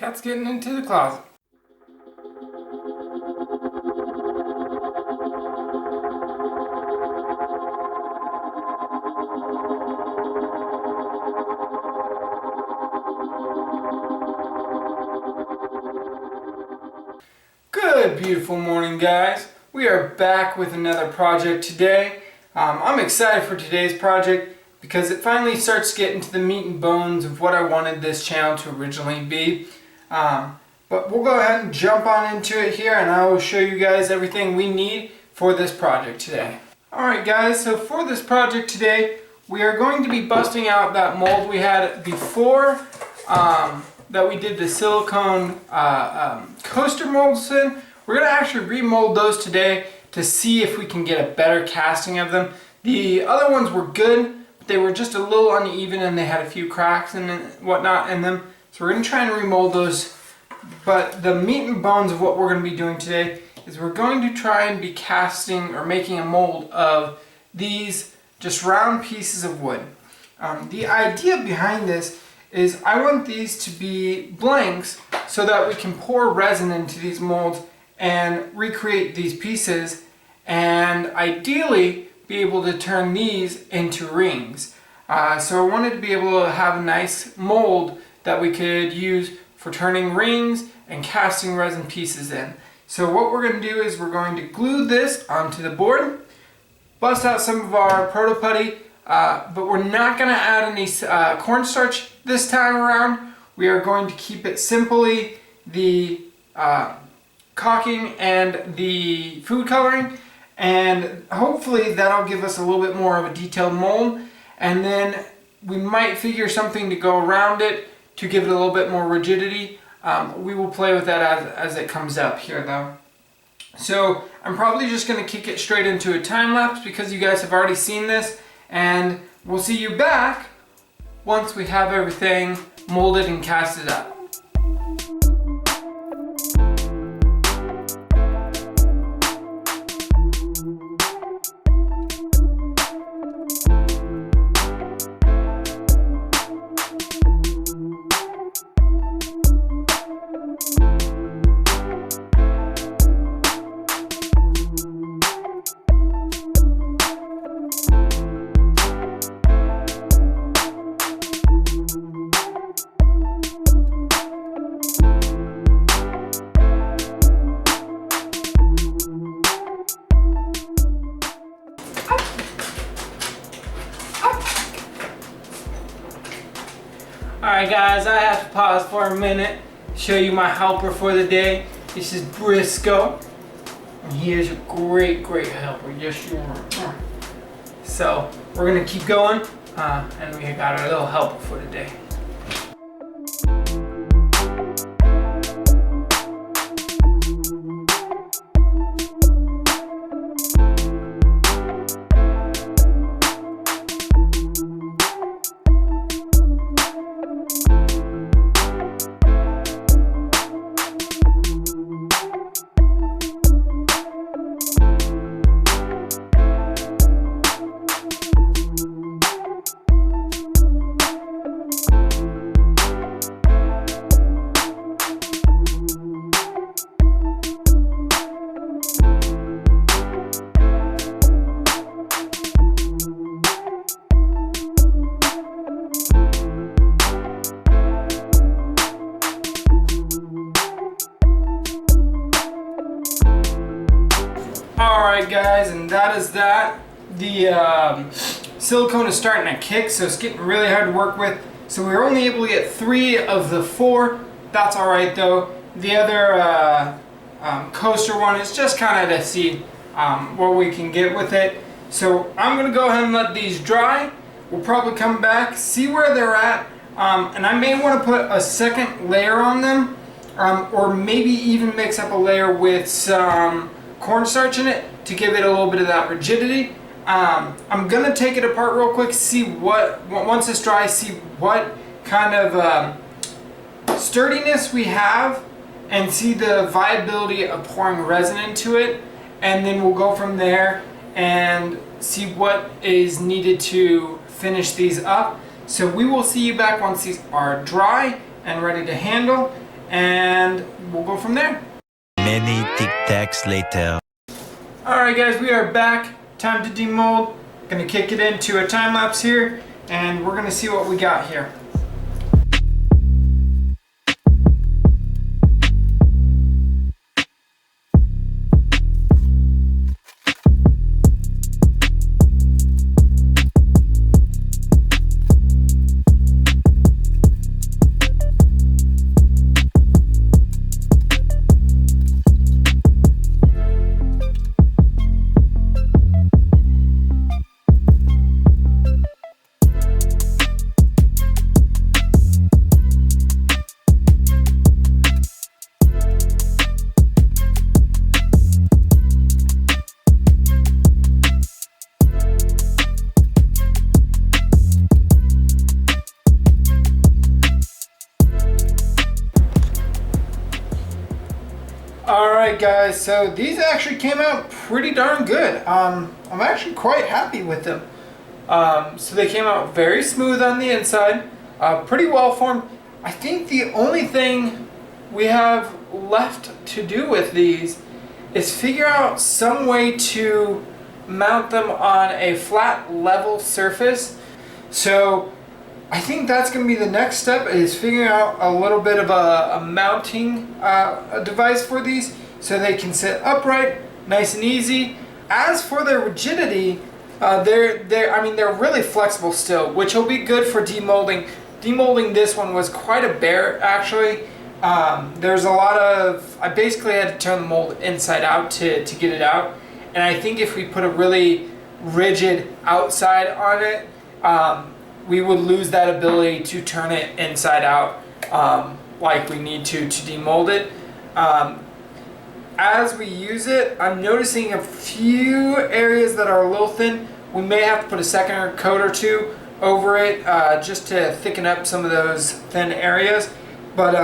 Cat's getting into the closet. Good, beautiful morning, guys. We are back with another project today. I'm excited for today's project because it finally starts getting to the meat and bones of what I wanted this channel to originally be. But we'll go ahead and jump on into it here, and I will show you guys everything we need for this project today. Alright guys, so for this project today, we are going to be busting out that mold we had before that we did the silicone coaster molds in. We're going to actually remold those today to see if we can get a better casting of them. The other ones were good, but they were just a little uneven and they had a few cracks and whatnot in them. So we're going to try and remold those. But the meat and bones of what we're going to be doing today is we're going to try and be casting or making a mold of these just round pieces of wood. The idea behind this is I want these to be blanks so that we can pour resin into these molds and recreate these pieces, and ideally be able to turn these into rings. So I wanted to be able to have a nice mold that we could use for turning rings and casting resin pieces in. So what we're going to do is we're going to glue this onto the board, bust out some of our proto putty, but we're not going to add any cornstarch this time around. We are going to keep it simply the caulking and the food coloring, and hopefully that'll give us a little bit more of a detailed mold, and then we might figure something to go around it to give it a little bit more rigidity. We will play with that as it comes up here though. So I'm probably just going to kick it straight into a time lapse because you guys have already seen this, and we'll see you back once we have everything molded and casted up. Alright guys, I have to pause for a minute, show you my helper for the day. This is Briscoe. And he is a great helper, yes you are. So, we're going to keep going, and we got our little helper for the day. Alright guys, and that is that. The silicone is starting to kick, so it's getting really hard to work with. So we were only able to get 3 of the 4. That's alright though. The other coaster one is just kind of to see what we can get with it. So I'm going to go ahead and let these dry. We'll probably come back, see where they're at, and I may want to put a second layer on them, or maybe even mix up a layer with some cornstarch in it to give it a little bit of that rigidity. I'm gonna take it apart real quick, see once it's dry, see what kind of sturdiness we have, and see the viability of pouring resin into it, and then we'll go from there and see what is needed to finish these up. So we will see you back once these are dry and ready to handle, and we'll go from there. Many tic-tacs later. Alright guys, we are back. Time to demold. Gonna kick it into a time lapse here, and we're gonna see what we got here. Alright guys, so these actually came out pretty darn good. I'm actually quite happy with them. So they came out very smooth on the inside, pretty well formed. I think the only thing we have left to do with these is figure out some way to mount them on a flat level surface. So I think that's going to be the next step, is figuring out a little bit of a mounting a device for these so they can sit upright, nice and easy. As for their rigidity, they're really flexible still, which will be good for demolding. Demolding this one was quite a bear actually. There's a lot of, I basically had to turn the mold inside out to get it out, and I think if we put a really rigid outside on it, we would lose that ability to turn it inside out like we need to demold it. As we use it, I'm noticing a few areas that are a little thin. We may have to put a second coat or two over it just to thicken up some of those thin areas. But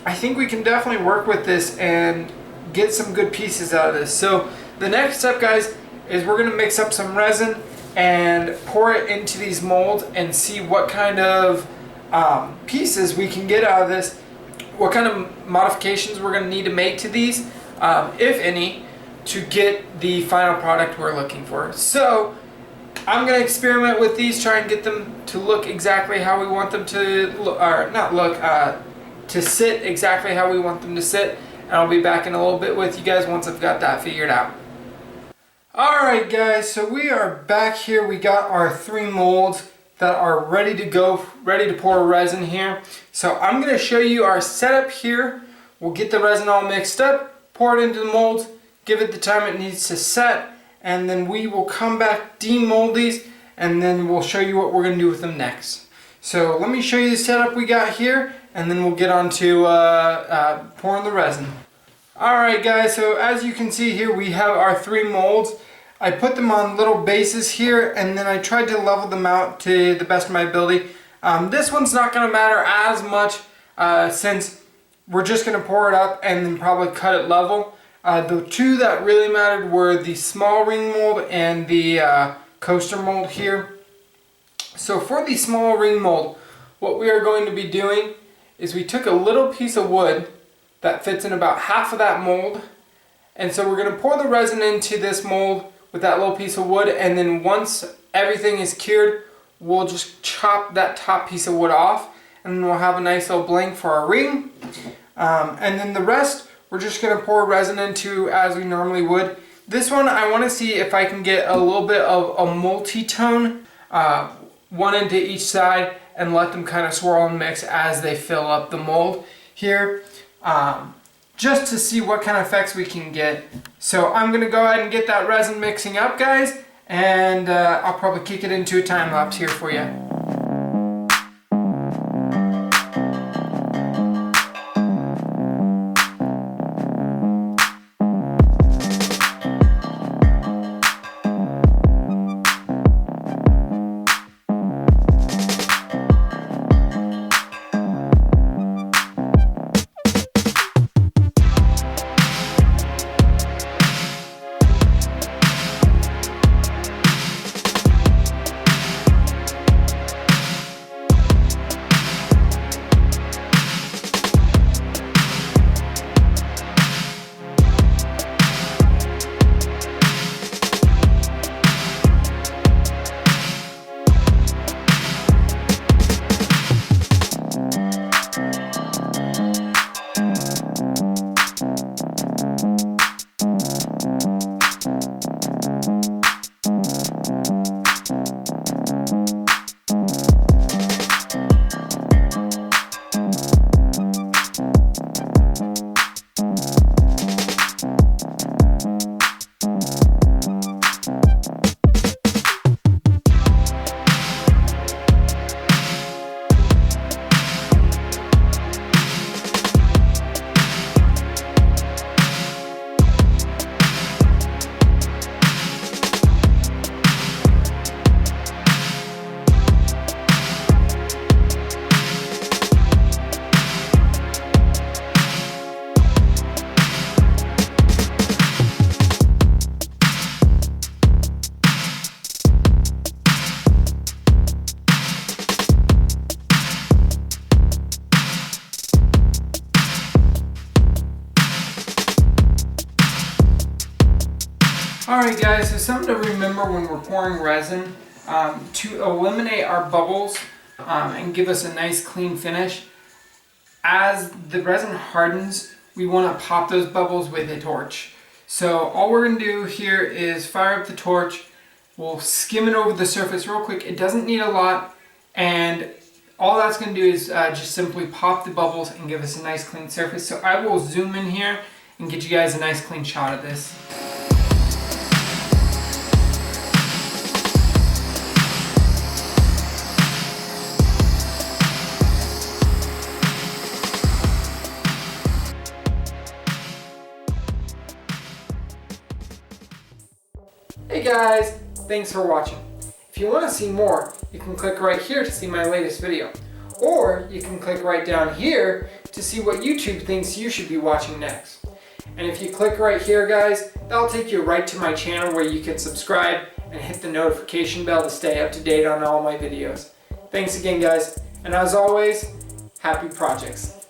I think we can definitely work with this and get some good pieces out of this. So the next step, guys, is we're going to mix up some resin and pour it into these molds and see what kind of pieces we can get out of this, what kind of modifications we're going to need to make to these, if any, to get the final product we're looking for. So I'm going to experiment with these, try and get them to look exactly how we want them to look, or not look, to sit exactly how we want them to sit, and I'll be back in a little bit with you guys once I've got that figured out. Alright guys, so we are back here. We got our 3 molds that are ready to go, ready to pour resin here. So I'm going to show you our setup here. We'll get the resin all mixed up, pour it into the molds, give it the time it needs to set, and then we will come back, demold these, and then we'll show you what we're going to do with them next. So let me show you the setup we got here, and then we'll get on to pouring the resin. Alright guys, so as you can see here, we have our 3 molds. I put them on little bases here, and then I tried to level them out to the best of my ability. This one's not going to matter as much since we're just going to pour it up and then probably cut it level. The 2 that really mattered were the small ring mold and the coaster mold here. So for the small ring mold, what we are going to be doing is we took a little piece of wood that fits in about half of that mold, and so we're going to pour the resin into this mold with that little piece of wood, and then once everything is cured, we'll just chop that top piece of wood off, and then we'll have a nice little blank for our ring. And then the rest we're just going to pour resin into as we normally would. This one I want to see if I can get a little bit of a multi-tone, one into each side, and let them kind of swirl and mix as they fill up the mold here, just to see what kind of effects we can get. So I'm going to go ahead and get that resin mixing up, guys, and I'll probably kick it into a time lapse here for you. Alright guys, so something to remember when we're pouring resin, to eliminate our bubbles and give us a nice clean finish. As the resin hardens, we want to pop those bubbles with a torch. So all we're going to do here is fire up the torch. We'll skim it over the surface real quick. It doesn't need a lot, and all that's going to do is just simply pop the bubbles and give us a nice clean surface. So I will zoom in here and get you guys a nice clean shot of this. Hey guys, thanks for watching. If you want to see more, you can click right here to see my latest video. Or you can click right down here to see what YouTube thinks you should be watching next. And if you click right here guys, that'll take you right to my channel where you can subscribe and hit the notification bell to stay up to date on all my videos. Thanks again guys, and as always, happy projects.